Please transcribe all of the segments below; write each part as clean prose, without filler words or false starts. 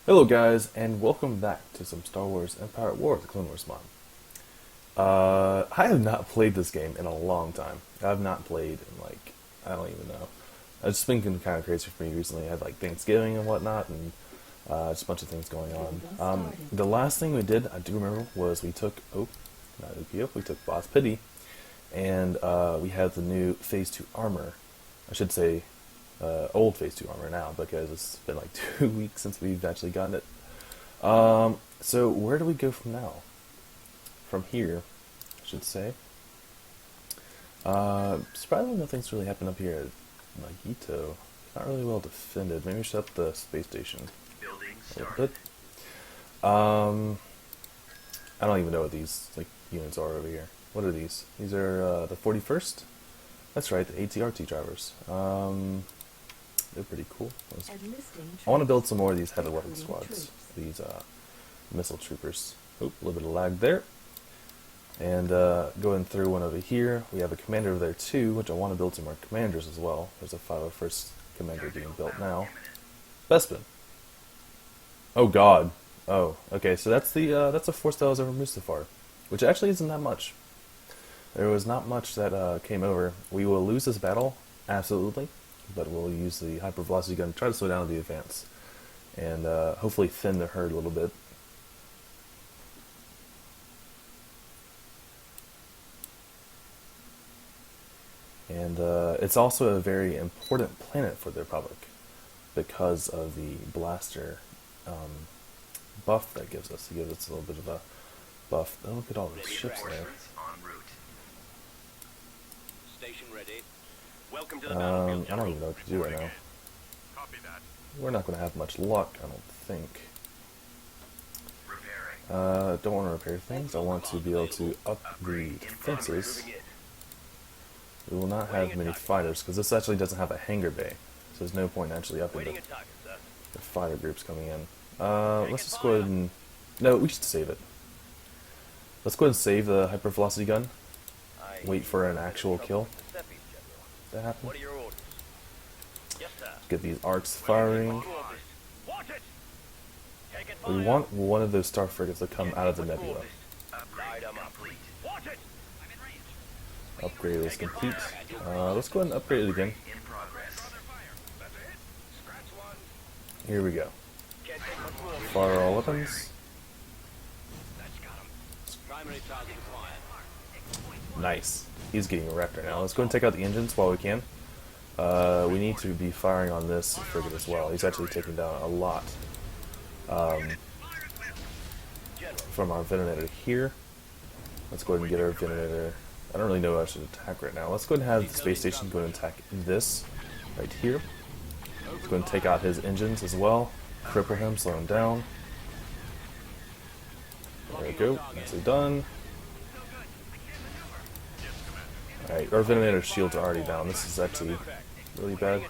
Hello guys, and welcome back to some Star Wars Empire at War, the Clone Wars mod. I have not played this game in a long time. I've not played in I don't even know. It's been kind of crazy for me recently. I had like Thanksgiving and whatnot, and just a bunch of things going on. The last thing we did, I do remember, was we took, not OPO, we took Boss Pity, and we had the new Phase 2 armor. I should say old Phase 2 armor now, because it's been like 2 weeks since we've actually gotten it. So where do we go from now? From here, I should say. Surprisingly, nothing's really happened up here at Nagito. Not really well defended. Maybe we should up the space station a little bit. I don't even know what these units are over here. What are these? These are the 41st? That's right, the ATRT drivers. They're pretty cool. I want to build some more of these heavy weapon squads. These missile troopers. Oh, a little bit of lag there. And going through one over here, we have a commander over there too, which I want to build some more commanders as well. There's a 501st commander being built now. Bespin. Oh god. Oh, okay, so that's a force that was over Mustafar, which actually isn't that much. There was not much that came over. We will lose this battle, absolutely, but we'll use the hypervelocity gun to try to slow down the advance, and hopefully thin the herd a little bit. And it's also a very important planet for the Republic because of the blaster buff that gives us. It gives us a little bit of a buff. Oh, look at all those ships there. I don't even know what to do right now. We're not going to have much luck, I don't think. Don't want to repair things. I want to be able to up the defenses. We will not have many fighters, because this actually doesn't have a hangar bay. So there's no point in actually upping the fighter groups coming in. Let's just go ahead and... No, we should save it. Let's go ahead and save the hypervelocity gun. Wait for an actual kill to happen. Get these arcs firing. We want one of those star frigates to come out of the nebula. Upgrade is complete. Let's go ahead and upgrade it again. Here we go. Fire all weapons. Nice. He's getting wrecked right now. Let's go and take out the engines while we can. We need to be firing on this frigate as well. He's actually taking down a lot from our Gingernator here. Let's go ahead and get our Gingernator. I don't really know what I should attack right now. Let's go ahead and have the space station go and attack this right here. Let's go and take out his engines as well. Cripple him, slow him down. There we go. Nicely done. Alright, our Gingernator shields are already down. This is actually really bad.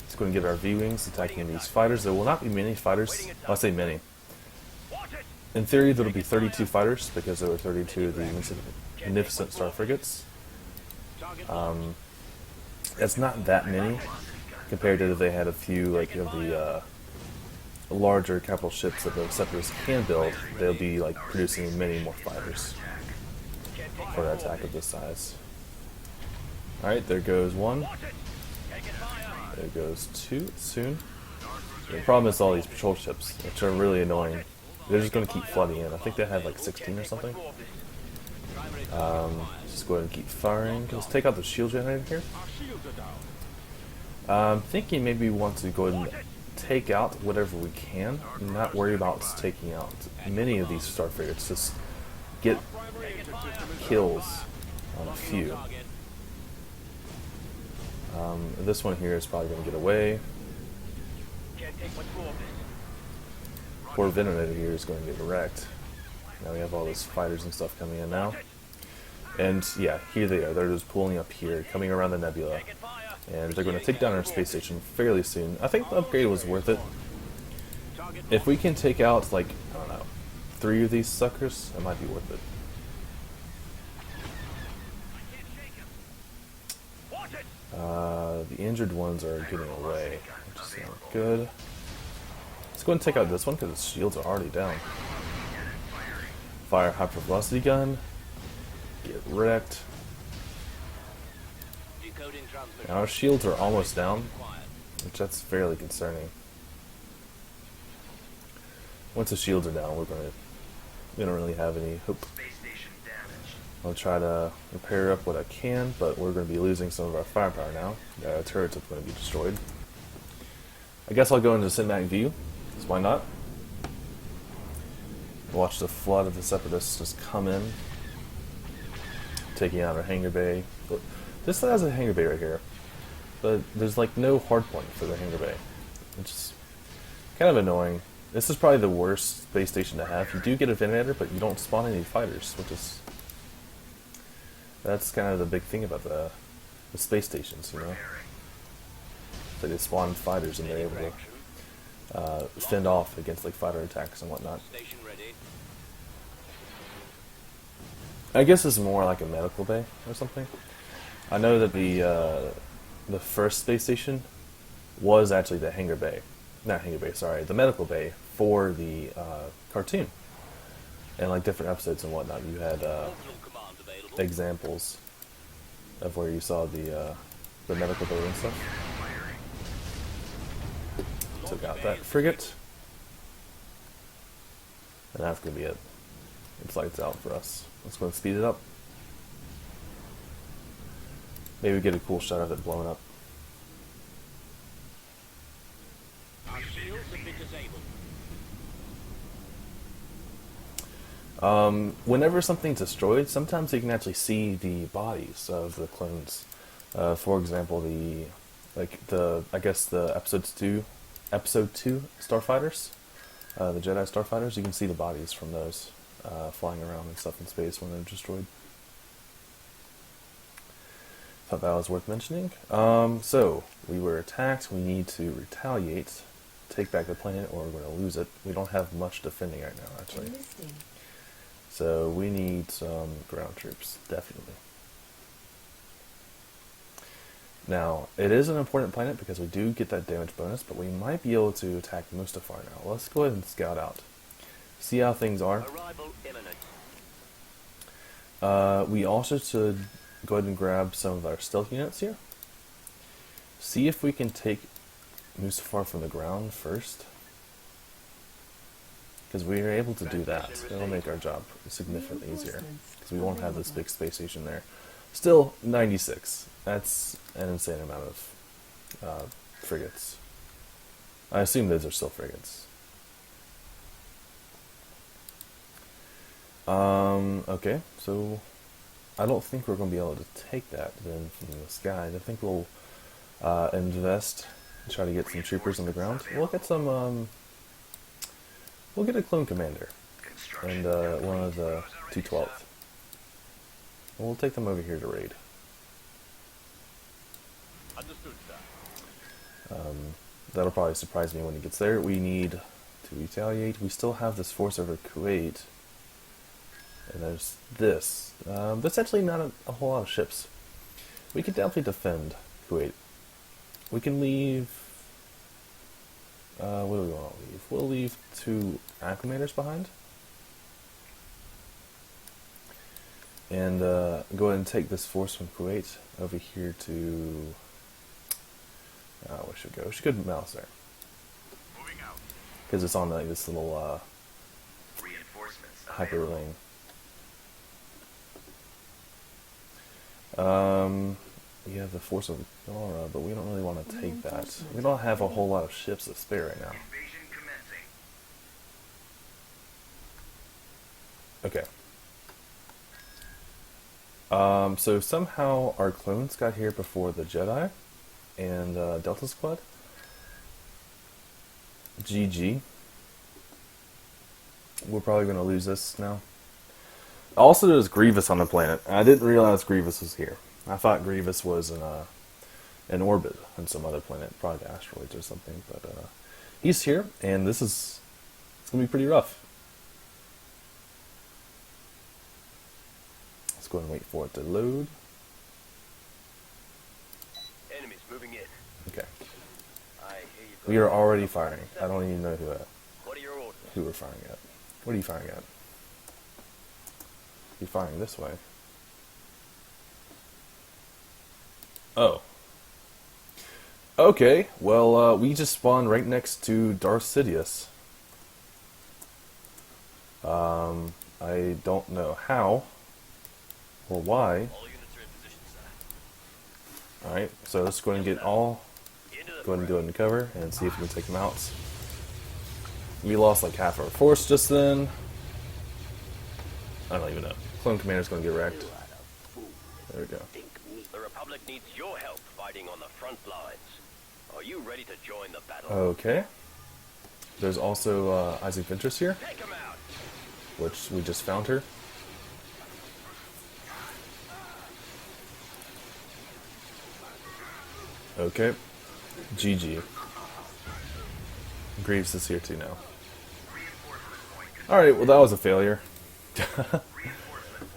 Let's go and get our V-Wings attacking these fighters. There will not be many fighters. Well, I say many. In theory, there will be 32 fighters, because there were 32 of the Magnificent Star Frigates. That's not that many, compared to if they had a few of the larger capital ships that the Separatists can build. They'll be producing many more fighters for an attack of this size. Alright, there goes one. There goes two soon. The problem is all these patrol ships, which are really annoying. They're just going to keep flooding in. I think they had 16 or something. Just go ahead and keep firing. Let's take out the shield generator here. I'm thinking maybe we want to go ahead and take out whatever we can. Not worry about taking out many of these star frigates. Just get kills on a few. This one here is probably going to get away. Poor Gingernator here is going to get wrecked. Now we have all those fighters and stuff coming in now. And yeah, here they are. They're just pulling up here, coming around the nebula. And they're going to take down our space station fairly soon. I think the upgrade was worth it. If we can take out, I don't know, 3 of these suckers, it might be worth it. The injured ones are getting away, which is not good. Let's go and take out this one because its shields are already down. Fire hypervelocity gun. Get wrecked. And our shields are almost down, which that's fairly concerning. Once the shields are down, we don't really have any hope. I'll try to repair up what I can, but we're going to be losing some of our firepower now. The turrets are going to be destroyed. I guess I'll go into cinematic view, because why not? Watch the flood of the Separatists just come in, taking out our hangar bay. This has a hangar bay right here, but there's like no hard point for the hangar bay. It's just kind of annoying. This is probably the worst space station to have. You do get a Gingernator, but you don't spawn any fighters, which is... That's kind of the big thing about the space stations, you know? So they spawn fighters and they're able to fend off against like fighter attacks and whatnot. I guess it's more like a medical bay or something. I know that the first space station was actually the hangar bay. Not hangar bay, sorry, the medical bay for the cartoon. And like different episodes and whatnot, you had examples of where you saw the medical bay and stuff. Took out that frigate. And that's going to be it. It's lights out for us. Let's go and speed it up. Maybe get a cool shot of it blowing up. Whenever something's destroyed, sometimes you can actually see the bodies of the clones. For example, I guess the episode 2 starfighters, the Jedi starfighters. You can see the bodies from those flying around and stuff in space when they're destroyed. Thought that was worth mentioning. So we were attacked. We need to retaliate, take back the planet, or we're going to lose it. We don't have much defending right now, actually. So we need some ground troops, definitely. Now, it is an important planet because we do get that damage bonus, but we might be able to attack Mustafar now. Let's go ahead and scout out. See how things are. We also should go ahead and grab some of our stealth units here. See if we can take Mustafar from the ground first. Because we are able to do that. It'll make our job significantly easier. Because we won't have this big space station there. Still, 96. That's an insane amount of frigates. I assume those are still frigates. Okay, so I don't think we're going to be able to take that then from the sky. I think we'll invest and try to get some troopers on the ground. We'll get some, we'll get a clone commander and one of the 212th. And we'll take them over here to raid. Understood, sir. That'll probably surprise me when it gets there. We need to retaliate. We still have this force over Kuwait. And there's this. That's actually not a whole lot of ships. We could definitely defend Kuwait. We can leave... what do we want to leave? We'll leave 2 acclimators behind. And go ahead and take this force from Kuwait over here to... where should we go? We should go to Mouse there. Because it's on like, this little hyper lane. We have the force of Nora, but we don't really want to take that. We don't have a whole lot of ships to spare right now. Okay. So somehow our clones got here before the Jedi and Delta Squad. GG. We're probably going to lose this now. Also, there's Grievous on the planet. I didn't realize Grievous was here. I thought Grievous was in orbit on some other planet, probably asteroids or something. But he's here, and it's going to be pretty rough. Let's go and wait for it to load. Enemies moving in. Okay. I hear you've We are already firing. I don't even know What are your orders? who we're firing at. What are you firing at? You're firing this way. Oh. Okay, well, we just spawned right next to Darth Sidious. I don't know how or why. All units are in position, sir. Alright, so let's go ahead and get all. Go ahead and go into cover and see if we can take them out. We lost like half our force just then. I don't even know. Clone Commander's gonna get wrecked. There we go. The Republic needs your help fighting on the front lines. Are you ready to join the battle? Okay. There's also Isaac Ventress here, Take him out! which we just found her. Okay. GG. Greaves is here too now. Alright, well that was a failure.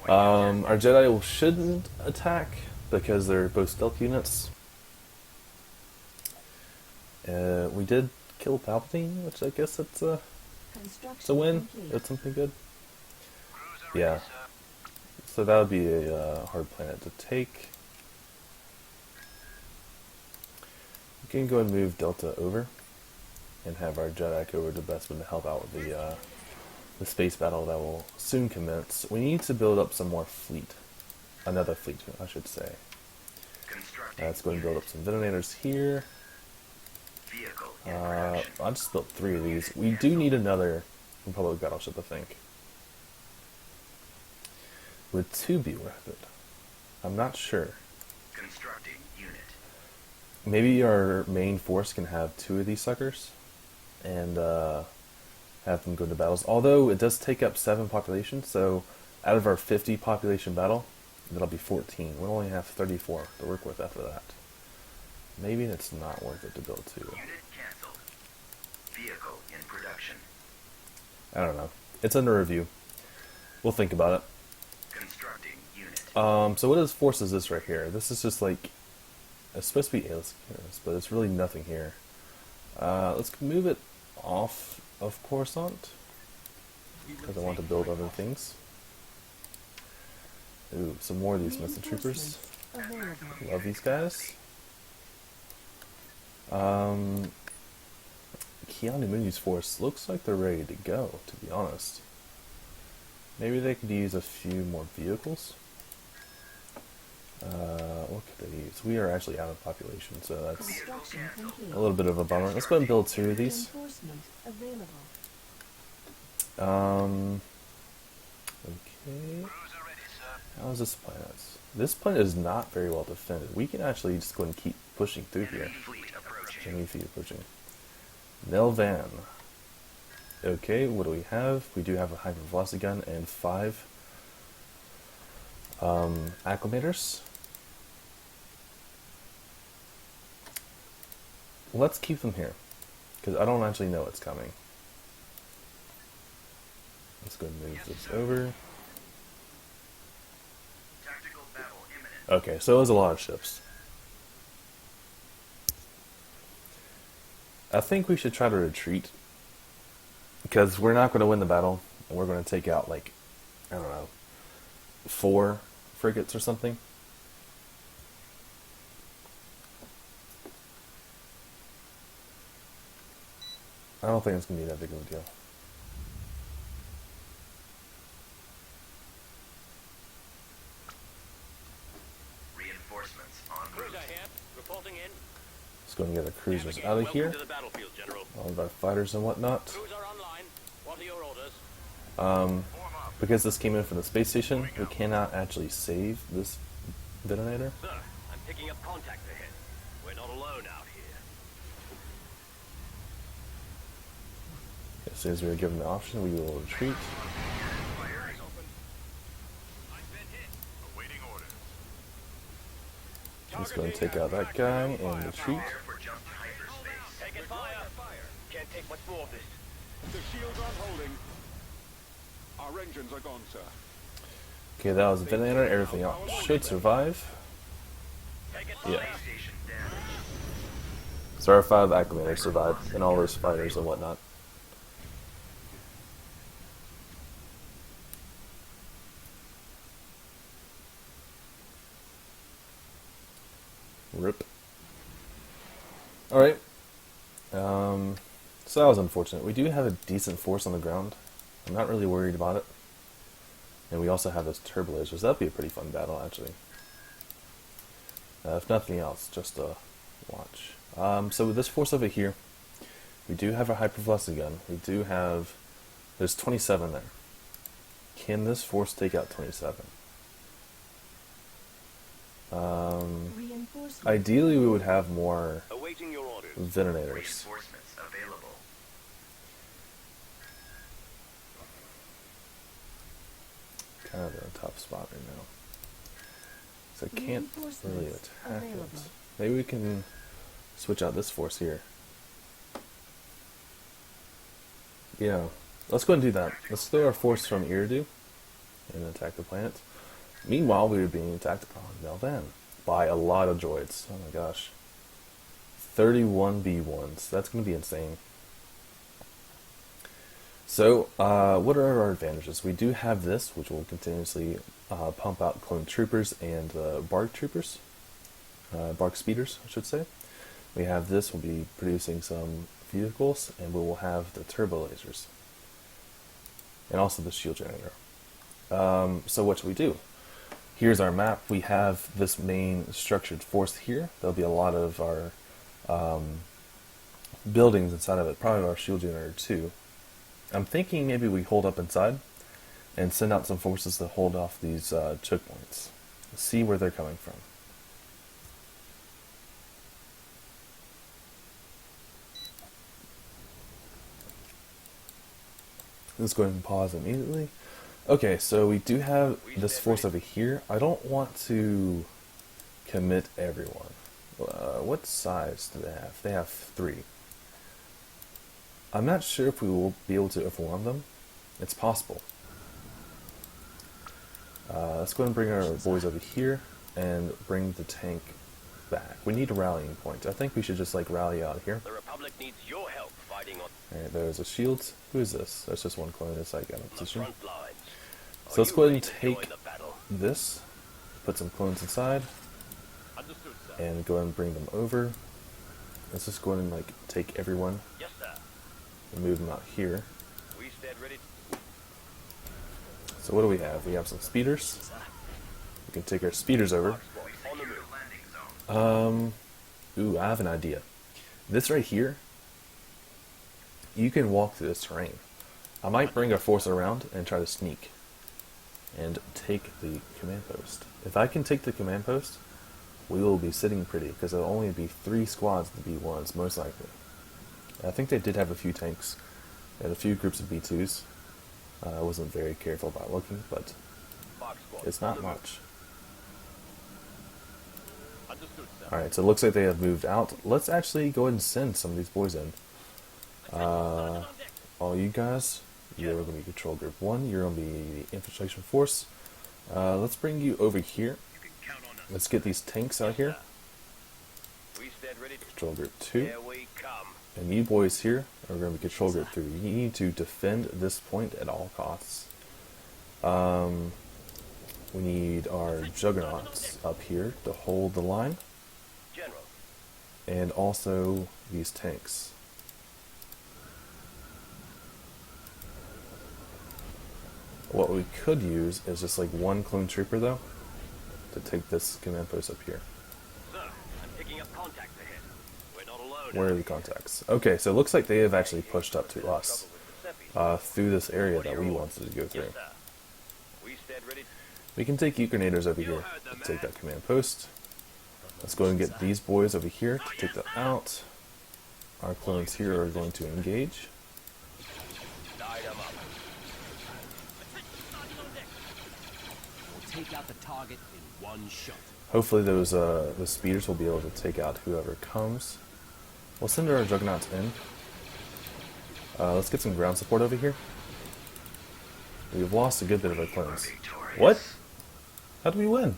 Our Jedi shouldn't attack because they're both stealth units. We did kill Palpatine, which I guess it's a win. That's something good. Yeah. So that would be a hard planet to take. We can go and move Delta over and have our Jedi go over to Bespin to help out with the space battle that will soon commence. We need to build up some more fleet. Another fleet, I should say. Let's go and build up some detonators here. I just built 3 of these. We do need another Republic battleship, I think. Would 2 be worth it? I'm not sure. Constructing unit. Maybe our main force can have 2 of these suckers and have them go to battles. Although it does take up 7 population, so out of our 50 population battle, that'll be 14. We'll only have 34 to work with after that. Maybe it's not worth it to build 2. Unit canceled. Vehicle in production. I don't know. It's under review. We'll think about it. Constructing unit. So what force is this right here? This is just like, it's supposed to be Aelus, but it's really nothing here. Let's move it off of Coruscant, because I want to build other things. Ooh, some more of these missile troopers. Love these guys. Keanu Mooney's force looks like they're ready to go, to be honest. Maybe they could use a few more vehicles. What could they use? We are actually out of population, so that's a little bit of a bummer. Let's go ahead and build 2 of these. Okay. How is this planet? This planet is not very well defended. We can actually just go ahead and keep pushing through here. Enemy fleet approaching. Nelvan. Okay, what do we have? We do have a hypervelocity gun and 5 acclimators. Let's keep them here, because I don't actually know what's coming. Let's go and move this over. Okay, so it was a lot of ships. I think we should try to retreat, because we're not going to win the battle, and we're going to take out, like, I don't know, 4 frigates or something. I don't think it's going to be that big of a deal. Reinforcements on route. Cruiser here, reporting in. Let's go and get our cruisers out of here. Welcome to the battlefield, General. All of our fighters and whatnot. Cruiser online. What are your orders? Because this came in from the space station, we cannot actually save this detonator. Sir, I'm picking up contact ahead. We're not alone out here. As soon as we are given the option, we will retreat. Fire is open. I've been hit. Awaiting orders. Let's go and take out that guy and retreat. Prepare for jump to hyperspace. Taking fire. Can't take much more of this. The shields aren't holding. Our engines are gone, sir. Okay, that was the detonator. Everything else should survive. Taking Yeah. fire. Station damaged. So our 5 acclimators survived, and all those fighters and whatnot. Rip. Alright. So that was unfortunate. We do have a decent force on the ground. I'm not really worried about it. And we also have those turbo lasers. That'd be a pretty fun battle, actually. If nothing else, just to watch. So with this force over here, we do have a hypervelocity gun. We do have... There's 27 there. Can this force take out 27? Ideally, we would have more Awaiting your orders. Gingernators. Reinforcements available. Kind of in a tough spot right now. So I can't really attack it. Maybe we can switch out this force here. Yeah, let's go and do that. Let's throw our force from Iridu and attack the planet. Meanwhile, we were being attacked on Melvan by a lot of droids. Oh my gosh. 31 B1s. That's going to be insane. So, what are our advantages? We do have this, which will continuously pump out clone troopers and bark troopers. Bark speeders, I should say. We have this, we'll be producing some vehicles, and we will have the turbo lasers. And also the shield generator. So what should we do? Here's our map. We have this main structured force here. There'll be a lot of our buildings inside of it, probably our shield generator too. I'm thinking maybe we hold up inside and send out some forces to hold off these choke points. See where they're coming from. Let's go ahead and pause immediately. Okay, so we do have this force over here. I don't want to commit everyone. What size do they have? They have 3. I'm not sure if we will be able to overwhelm them. It's possible. Let's go ahead and bring our boys over here and bring the tank back. We need a rallying point. I think we should just like rally out here. The Republic needs your help fighting on Alright, there's a shield. Who is this? There's just one clone that's like out of the position. front lines. So let's go ahead and Join take the battle. this, put some clones inside, Understood, sir. and go ahead and bring them over. Let's just go ahead and like take everyone Yes, sir. and move them out here. We stand ready. So what do we have? We have some speeders. We can take our speeders over. On the move. Landing zone. Ooh, I have an idea. This right here, you can walk through this terrain. I might bring our force around and try to sneak and take the command post. If I can take the command post, we will be sitting pretty, because there'll only be 3 squads of the B1s, most likely. I think they did have a few tanks and a few groups of B2s. I wasn't very careful about looking, but Fox squad. it's not much. Understood, sir. Alright, so it looks like they have moved out. Let's actually go ahead and send some of these boys in. All you guys, you're going to be Control Group 1, you're going to be the Infiltration Force. Let's bring you over here. You can count on us. Let's get these tanks out here. We stand ready. Control Group 2. Here we come. And you boys here are going to be Control Group 3. You need to defend this point at all costs. We need our Juggernauts up here to hold the line. General. And also these tanks. What we could use is just like one clone trooper though, to take this command post up here. Sir, I'm picking up contacts ahead. We're not alone. Where are the contacts? Okay, so it looks like they have actually pushed up to us through this area that we wanted to go through. Yes, sir. We stand ready. We can take Gingernator's over here to take that command post. Let's go and get these boys over here to take them out. Our clones here are going to engage. Light 'em up. We'll take out the target in one shot. Hopefully those the speeders will be able to take out whoever comes. We'll send our Juggernauts in. Let's get some ground support over here. We've lost a good bit of our clones. Victorious. What? How do we win?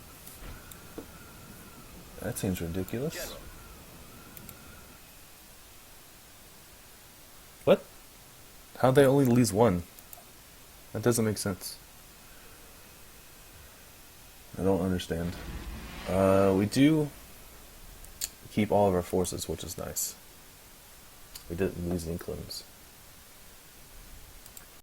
That seems ridiculous. How'd they only lose one? That doesn't make sense. I don't understand. We do keep all of our forces, which is nice. We didn't lose any clones.